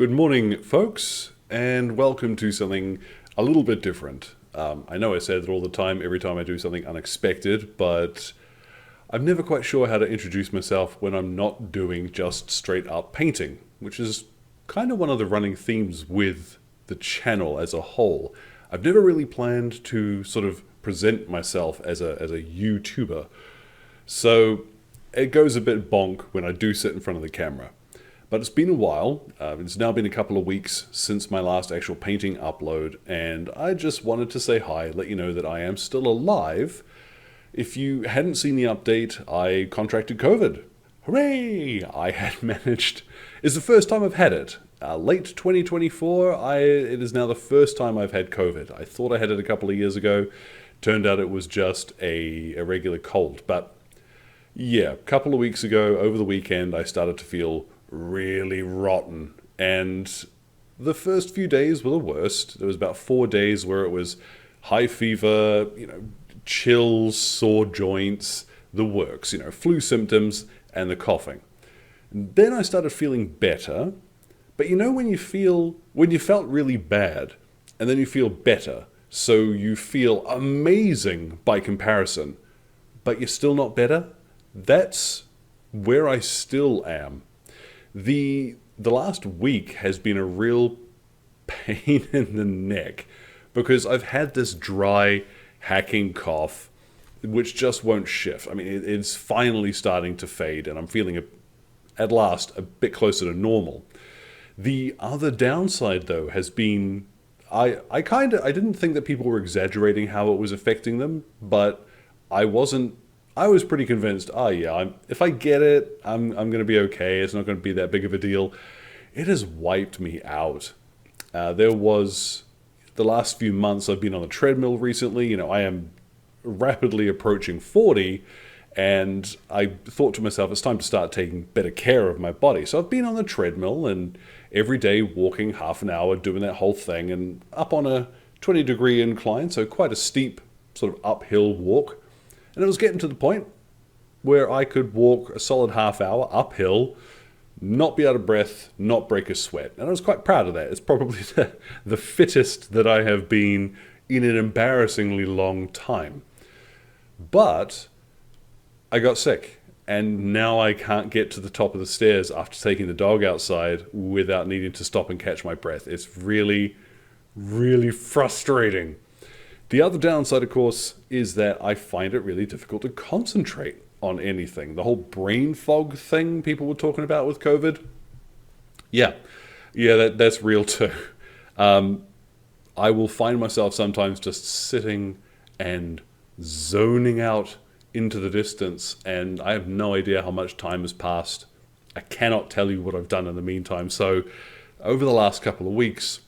Good morning, folks, and welcome to something a little bit different. I know I say that all the time, every time I do something unexpected, but I'm never quite sure how to introduce myself when I'm not doing just straight up painting, which is kind of one of the running themes with the channel as a whole. I've never really planned to sort of present myself as a YouTuber, so it goes a bit bonk when I do sit in front of the camera. But it's been a while. It's now been a couple of weeks since my last actual painting upload, and I just wanted to say hi, let you know that I am still alive. If you hadn't seen the update, I contracted COVID. Hooray! I had managed. It's the first time I've had it. Late 2024, it is now the first time I've had COVID. I thought I had it a couple of years ago. Turned out it was just a regular cold. But yeah, a couple of weeks ago, over the weekend, I started to feel really rotten, and the first few days were the worst. There was about 4 days where it was high fever, chills, sore joints, the works, flu symptoms and the coughing. Then I started feeling better, but when you felt really bad and then you feel better, so you feel amazing by comparison, but you're still not better. That's where I still am. The last week has been a real pain in the neck because I've had this dry, hacking cough which just won't shift. I mean, it's finally starting to fade, and I'm feeling, at last, a bit closer to normal. The other downside, though, has been I didn't think that people were exaggerating how it was affecting them, but I wasn't. I was pretty convinced, if I get it, I'm going to be okay. It's not going to be that big of a deal. It has wiped me out. There was, the last few months I've been on the treadmill recently. I am rapidly approaching 40, and I thought to myself, it's time to start taking better care of my body. So I've been on the treadmill and every day walking half an hour, doing that whole thing, and up on a 20-degree incline, so quite a steep sort of uphill walk. And it was getting to the point where I could walk a solid half hour uphill, not be out of breath, not break a sweat. And I was quite proud of that. It's probably the fittest that I have been in an embarrassingly long time. But I got sick, and now I can't get to the top of the stairs after taking the dog outside without needing to stop and catch my breath. It's really, really frustrating. The other downside, of course, is that I find it really difficult to concentrate on anything. The whole brain fog thing people were talking about with COVID. Yeah, that's real too. I will find myself sometimes just sitting and zoning out into the distance, and I have no idea how much time has passed. I cannot tell you what I've done in the meantime. So over the last couple of weeks,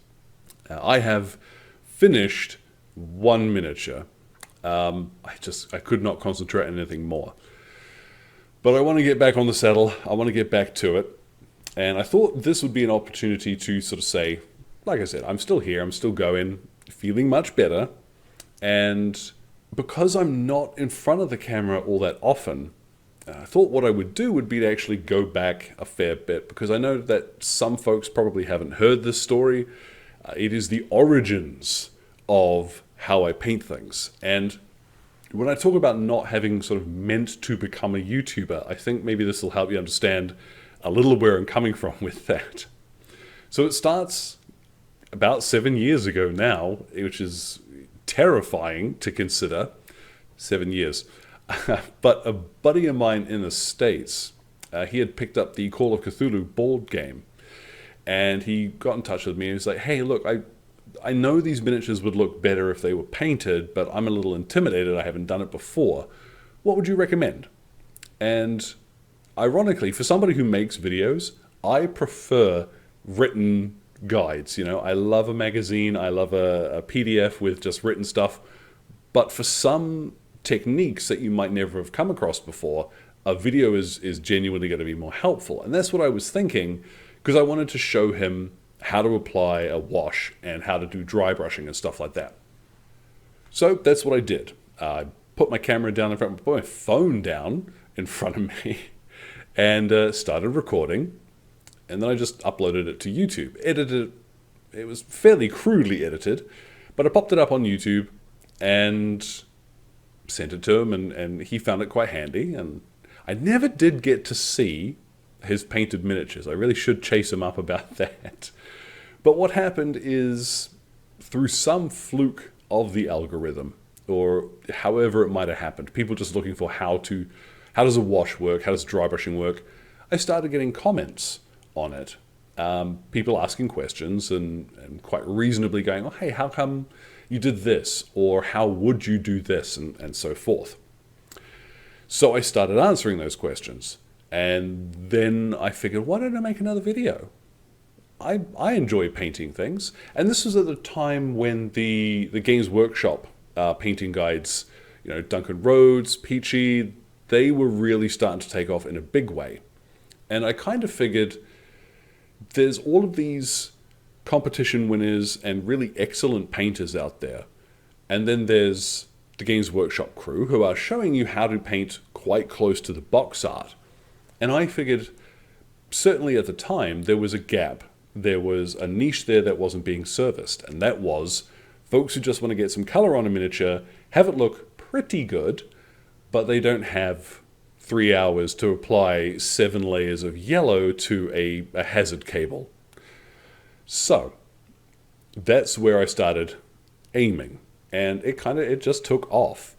I have finished one miniature. I could not concentrate on anything more. But I want to get back on the saddle. I want to get back to it. And I thought this would be an opportunity to sort of say, like I said, I'm still here, I'm still going, feeling much better. And because I'm not in front of the camera all that often, I thought what I would do would be to actually go back a fair bit, because I know that some folks probably haven't heard this story. It is the origins of how I paint things. And when I talk about not having sort of meant to become a YouTuber, I think maybe this will help you understand a little where I'm coming from with that. So it starts about 7 years ago now, which is terrifying to consider. 7 years. But a buddy of mine in the States, he had picked up the Call of Cthulhu board game, and he got in touch with me and was like, hey, look, I know these miniatures would look better if they were painted, but I'm a little intimidated. I haven't done it before. What would you recommend? And ironically, for somebody who makes videos, I prefer written guides. I love a magazine. I love a PDF with just written stuff. But for some techniques that you might never have come across before, a video is genuinely going to be more helpful. And that's what I was thinking, because I wanted to show him how to apply a wash and how to do dry brushing and stuff like that. So that's what I did. I put my camera down in front, put my phone down in front of me, and started recording. And then I just uploaded it to YouTube, edited it. It was fairly crudely edited, but I popped it up on YouTube and sent it to him, and he found it quite handy. And I never did get to see his painted miniatures. I really should chase him up about that. But what happened is, through some fluke of the algorithm, or however it might have happened, people just looking for how does a wash work, how does dry brushing work, I started getting comments on it. People asking questions and quite reasonably going, oh, hey, how come you did this? Or how would you do this? And so forth. So I started answering those questions. And then I figured, why don't I make another video? I enjoy painting things. And this was at the time when the Games Workshop painting guides, Duncan Rhodes, Peachy, they were really starting to take off in a big way. And I kind of figured there's all of these competition winners and really excellent painters out there. And then there's the Games Workshop crew who are showing you how to paint quite close to the box art. And I figured, certainly at the time, there was a gap. There was a niche there that wasn't being serviced. And that was folks who just want to get some color on a miniature, have it look pretty good, but they don't have 3 hours to apply 7 layers of yellow to a hazard cable. So that's where I started aiming, and it just took off.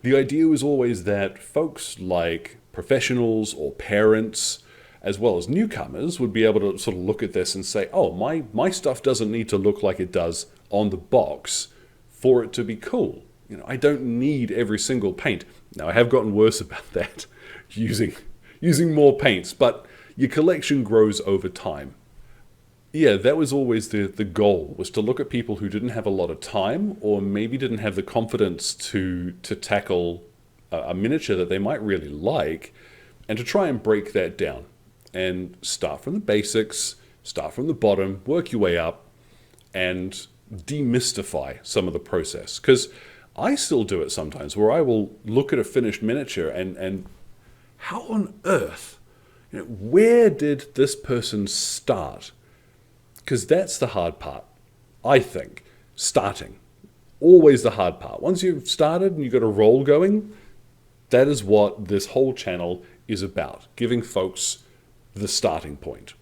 The idea was always that folks like professionals or parents, as well as newcomers, would be able to sort of look at this and say, oh, my stuff doesn't need to look like it does on the box for it to be cool. I don't need every single paint. Now, I have gotten worse about that, using more paints, but your collection grows over time. Yeah, that was always the goal, was to look at people who didn't have a lot of time, or maybe didn't have the confidence to tackle a miniature that they might really like, and to try and break that down and start from the basics, start from the bottom, work your way up, and demystify some of the process. Because I still do it sometimes, where I will look at a finished miniature and how on earth, where did this person start? Because that's the hard part, I think. Starting. Always the hard part. Once you've started and you've got a roll going, that is what this whole channel is about. Giving folks the starting point.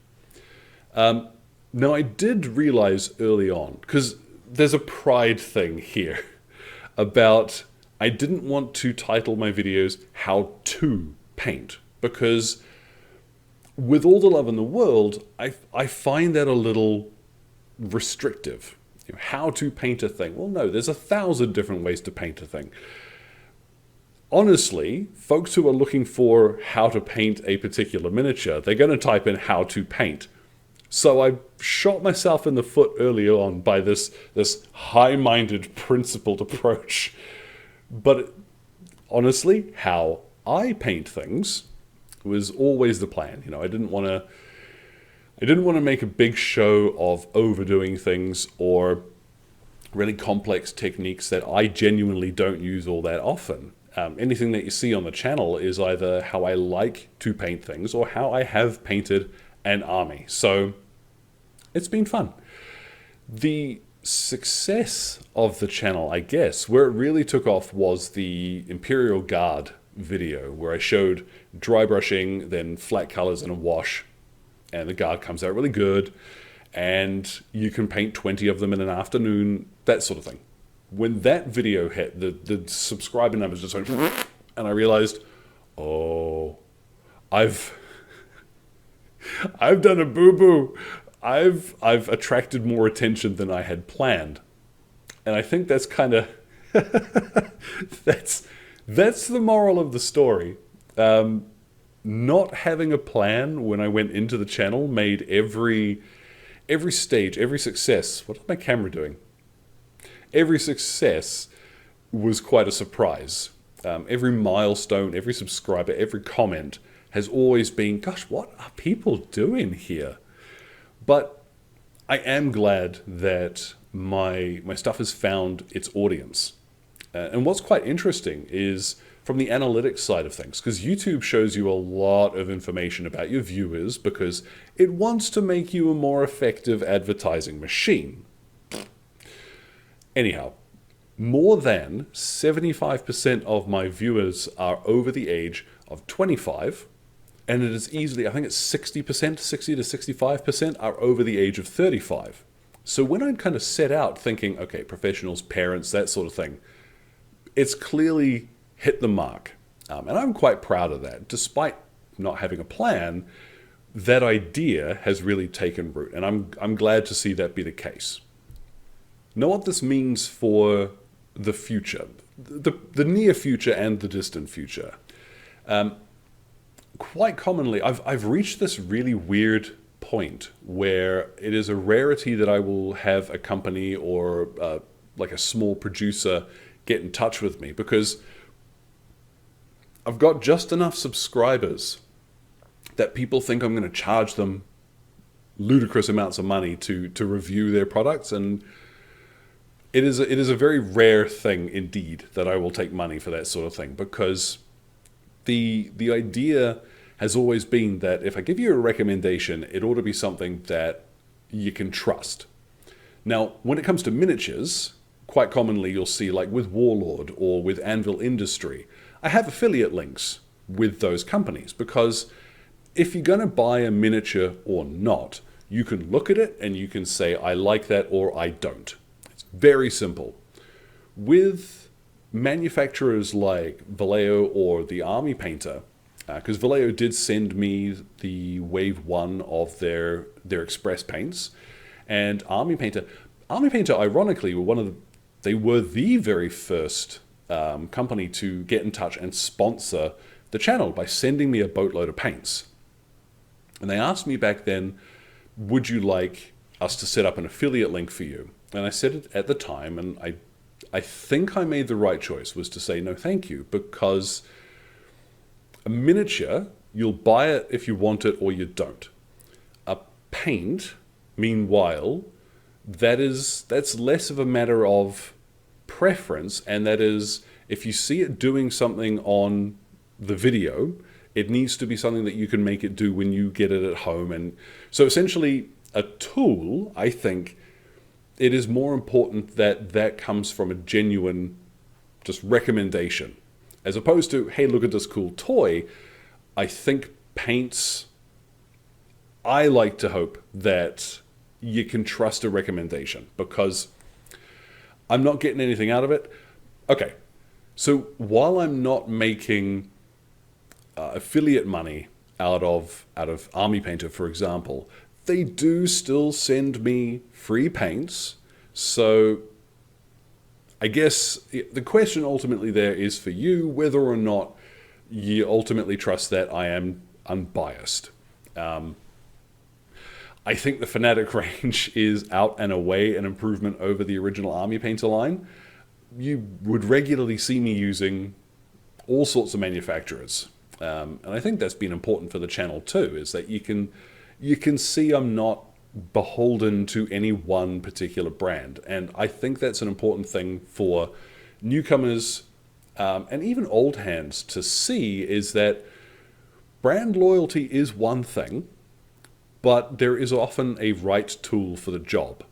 Now, I did realize early on, because there's a pride thing here, about I didn't want to title my videos How to Paint, because with all the love in the world, I find that a little restrictive. How to paint a thing. Well, no, there's 1,000 different ways to paint a thing. Honestly, folks who are looking for how to paint a particular miniature, they're going to type in how to paint. So I shot myself in the foot early on by this high-minded, principled approach. But honestly, how I paint things was always the plan. I didn't want to make a big show of overdoing things or really complex techniques that I genuinely don't use all that often. Anything that you see on the channel is either how I like to paint things or how I have painted an army. So it's been fun. The success of the channel, I guess, where it really took off was the Imperial Guard video, where I showed dry brushing, then flat colors and a wash, and the guard comes out really good, and you can paint 20 of them in an afternoon, that sort of thing. When that video hit, the subscriber numbers just went, and I realized, oh, I've done a boo-boo. I've attracted more attention than I had planned. And I think that's kind of, that's the moral of the story. Not having a plan when I went into the channel made every stage, every success, what is my camera doing? Every success was quite a surprise. Every milestone, every subscriber, every comment has always been, gosh, what are people doing here? But I am glad that my stuff has found its audience. And what's quite interesting is from the analytics side of things, because YouTube shows you a lot of information about your viewers because it wants to make you a more effective advertising machine. Anyhow, more than 75% of my viewers are over the age of 25, and it is easily, I think it's 60%, 60 to 65% are over the age of 35. So when I kind of set out thinking, okay, professionals, parents, that sort of thing, it's clearly hit the mark. And I'm quite proud of that. Despite not having a plan, that idea has really taken root. And I'm glad to see that be the case. Know what this means for the future, the near future and the distant future. Quite commonly, I've reached this really weird point where it is a rarity that I will have a company or like a small producer get in touch with me because I've got just enough subscribers that people think I'm going to charge them ludicrous amounts of money to review their products, and it is a very rare thing indeed that I will take money for that sort of thing, because the idea has always been that if I give you a recommendation, it ought to be something that you can trust. Now, when it comes to miniatures, quite commonly you'll see, like with Warlord or with Anvil Industry, I have affiliate links with those companies because if you're going to buy a miniature or not, you can look at it and you can say, I like that or I don't. It's very simple. With manufacturers like Vallejo or the Army Painter, because Vallejo did send me the Wave 1 of their Express paints, and Army Painter, ironically, they were the very first company to get in touch and sponsor the channel by sending me a boatload of paints. And they asked me back then, would you like us to set up an affiliate link for you? And I said it at the time, and I think I made the right choice, was to say no thank you, because a miniature, you'll buy it if you want it or you don't. A paint, meanwhile, that's less of a matter of preference, and that is, if you see it doing something on the video, it needs to be something that you can make it do when you get it at home. And so essentially a tool, I think it is more important that comes from a genuine just recommendation, as opposed to, hey, look at this cool toy. I think paints, I like to hope that you can trust a recommendation, because I'm not getting anything out of it. Okay, so while I'm not making affiliate money out of Army Painter, for example, they do still send me free paints. So I guess the question ultimately there is for you, whether or not you ultimately trust that I am unbiased. I think the Fanatic range is out and away an improvement over the original Army Painter line. You would regularly see me using all sorts of manufacturers. And I think that's been important for the channel too, is that you can see I'm not beholden to any one particular brand. And I think that's an important thing for newcomers and even old hands to see, is that brand loyalty is one thing, but there is often a right tool for the job.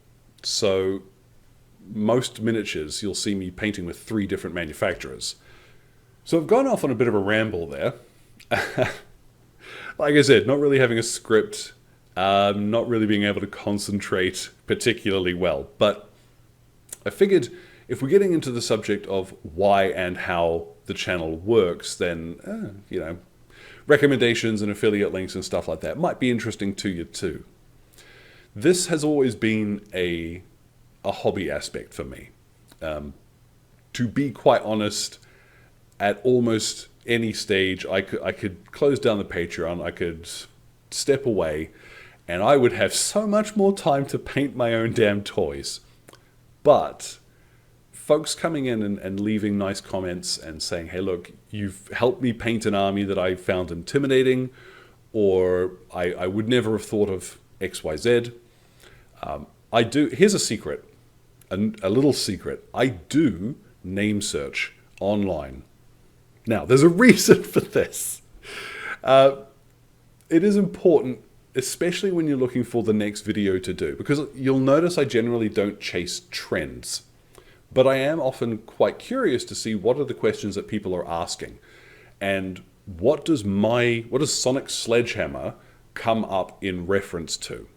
So most miniatures, you'll see me painting with 3 different manufacturers. So I've gone off on a bit of a ramble there. Like I said, not really having a script, not really being able to concentrate particularly well. But I figured if we're getting into the subject of why and how the channel works, then, recommendations and affiliate links and stuff like that might be interesting to you too. This has always been a hobby aspect for me. To be quite honest, at almost any stage, I could close down the Patreon, I could step away, and I would have so much more time to paint my own damn toys. But folks coming in and leaving nice comments and saying, hey, look, you've helped me paint an army that I found intimidating, or I would never have thought of XYZ. I do, here's a secret, a little secret. I do name search online. Now, there's a reason for this. It is important, especially when you're looking for the next video to do, because you'll notice I generally don't chase trends, but I am often quite curious to see what are the questions that people are asking, and what does Sonic Sledgehammer come up in reference to.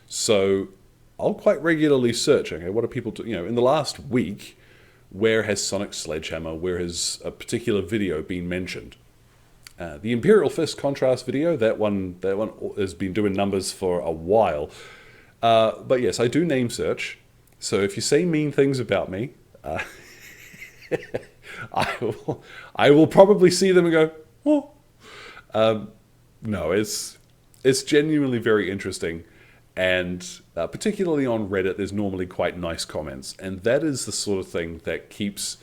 So I'll quite regularly search, okay, what are people in the last week, where has Sonic Sledgehammer, where has a particular video been mentioned? The Imperial Fist contrast video, that one has been doing numbers for a while. But yes, I do name search. So if you say mean things about me, I will probably see them and go, oh. No, it's genuinely very interesting. And particularly on Reddit, there's normally quite nice comments. And that is the sort of thing that keeps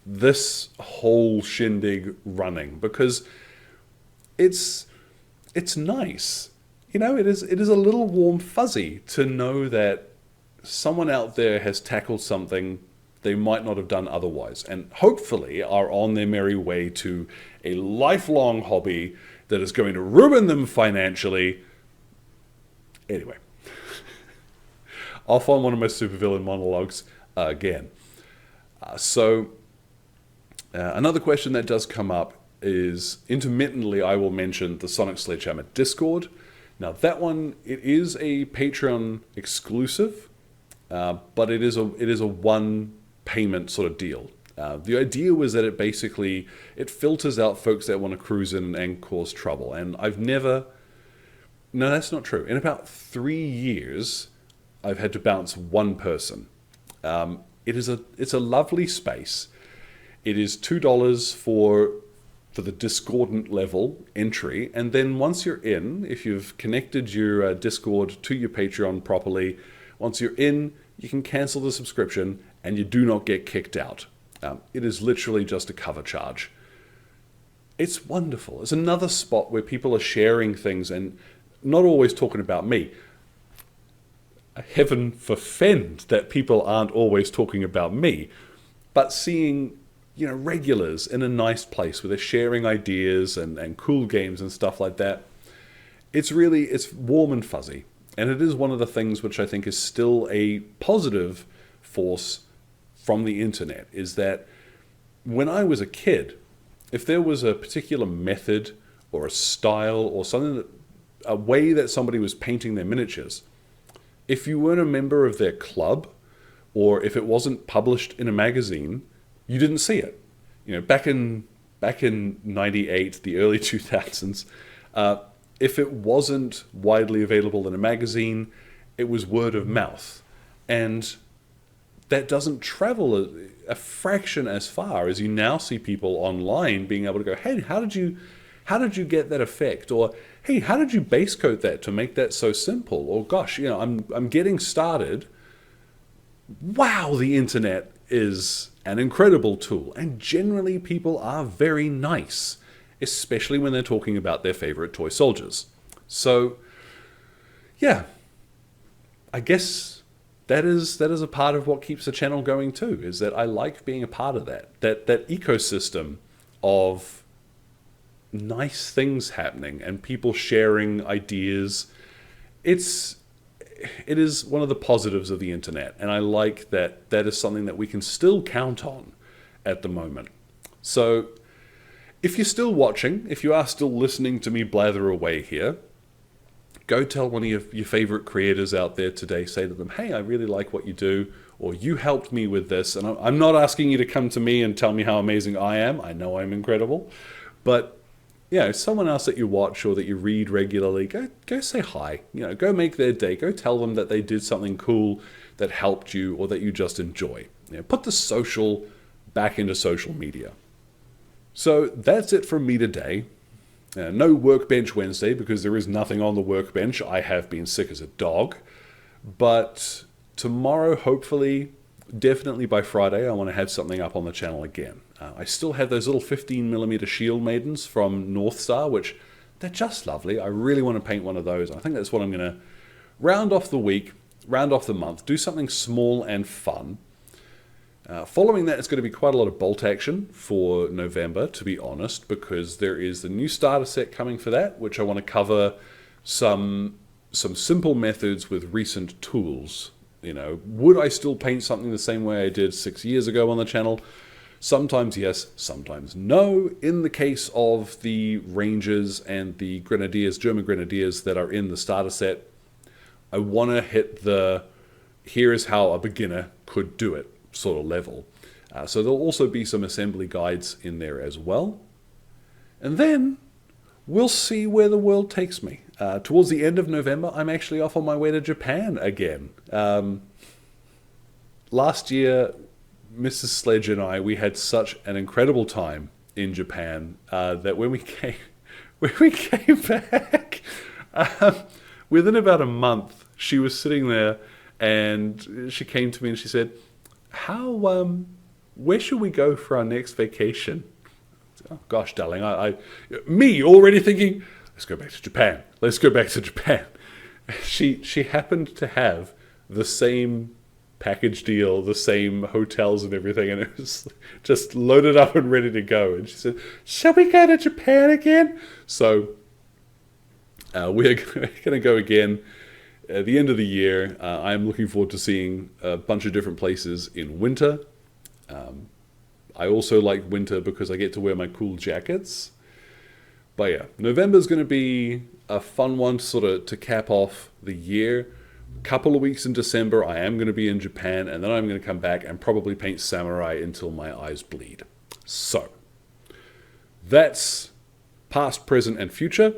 this whole shindig running, because it's nice. It is a little warm fuzzy to know that someone out there has tackled something they might not have done otherwise, and hopefully are on their merry way to a lifelong hobby that is going to ruin them financially. Anyway, off on one of my supervillain monologues again. Another question that does come up is, intermittently I will mention the Sonic Sledgehammer Discord. Now that one, it is a Patreon exclusive, but it is a one payment sort of deal. The idea was that it filters out folks that want to cruise in and cause trouble. And no, that's not true. In about 3 years, I've had to bounce one person. It's a lovely space. It is $2 for the discordant level entry, and then once you're in, if you've connected your Discord to your Patreon properly, once you're in, you can cancel the subscription and you do not get kicked out. It is literally just a cover charge. It's wonderful. It's another spot where people are sharing things and not always talking about me. Heaven forfend that people aren't always talking about me, but seeing regulars in a nice place where they're sharing ideas and cool games and stuff like that. It's warm and fuzzy. And it is one of the things which I think is still a positive force from the internet, is that when I was a kid, if there was a particular method or a style or a way that somebody was painting their miniatures, if you weren't a member of their club, or if it wasn't published in a magazine, you didn't see it. Back in 98, the early 2000s, if it wasn't widely available in a magazine, it was word of mouth. And that doesn't travel a fraction as far as you now see people online being able to go, hey, how did you get that effect? Or, hey, how did you base coat that to make that so simple? Or, gosh, I'm getting started. Wow, the internet is an incredible tool, and generally people are very nice, especially when they're talking about their favorite toy soldiers. So, yeah, I guess that is a part of what keeps the channel going too, is that I like being a part of that ecosystem of nice things happening and people sharing ideas. It is one of the positives of the internet, and I like that is something that we can still count on at the moment. So if you're still watching, if you are still listening to me blather away here, go tell one of your favorite creators out there today, say to them, hey, I really like what you do, or you helped me with this. And I'm not asking you to come to me and tell me how amazing I am. I know I'm incredible. But someone else that you watch or that you read regularly, go say hi. Go make their day. Go tell them that they did something cool that helped you or that you just enjoy. Put the social back into social media. So that's it from me today. No Workbench Wednesday, because there is nothing on the workbench. I have been sick as a dog. But tomorrow, hopefully, definitely by Friday, I want to have something up on the channel again. I still have those little 15mm shield maidens from North Star, which they're just lovely. I really want to paint one of those. I think that's what I'm going to round off the week, round off the month, do something small and fun. Following that, it's going to be quite a lot of bolt action for November, to be honest, because there is the new starter set coming for that, which I want to cover some simple methods with recent tools. Would I still paint something the same way I did 6 years ago on the channel? Sometimes yes, sometimes no. In the case of the Rangers and the Grenadiers, German Grenadiers that are in the starter set, I want to hit the here is how a beginner could do it sort of level. So there'll also be some assembly guides in there as well. And then we'll see where the world takes me. Towards the end of November, I'm actually off on my way to Japan again. Last year, Mrs. Sledge and we had such an incredible time in Japan that when we came back, within about a month, she was sitting there and she came to me and she said, where should we go for our next vacation? Oh, gosh, darling, me already thinking, let's go back to Japan. Let's go back to Japan. She happened to have the same package deal, the same hotels and everything, and it was just loaded up and ready to go. And she said, shall we go to Japan again? So we're going to go again at the end of the year. I'm looking forward to seeing a bunch of different places in winter. I also like winter because I get to wear my cool jackets. But yeah, November's going to be a fun one to cap off the year. Couple of weeks in December, I am going to be in Japan, and then I'm going to come back and probably paint samurai until my eyes bleed. So, that's past, present, and future.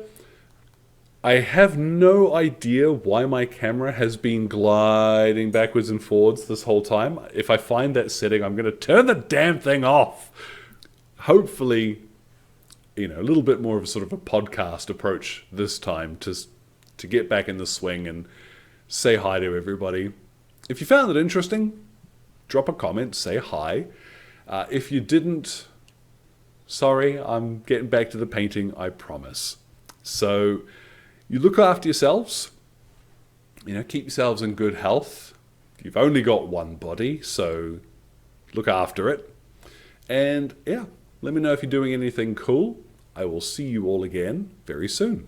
I have no idea why my camera has been gliding backwards and forwards this whole time. If I find that setting, I'm going to turn the damn thing off. Hopefully, a little bit more of a sort of a podcast approach this time to get back in the swing and say hi to everybody. If you found it interesting, drop a comment, say hi. If you didn't, sorry, I'm getting back to the painting, I promise. So, you look after yourselves, keep yourselves in good health. You've only got one body, so look after it. And yeah, let me know if you're doing anything cool. I will see you all again very soon.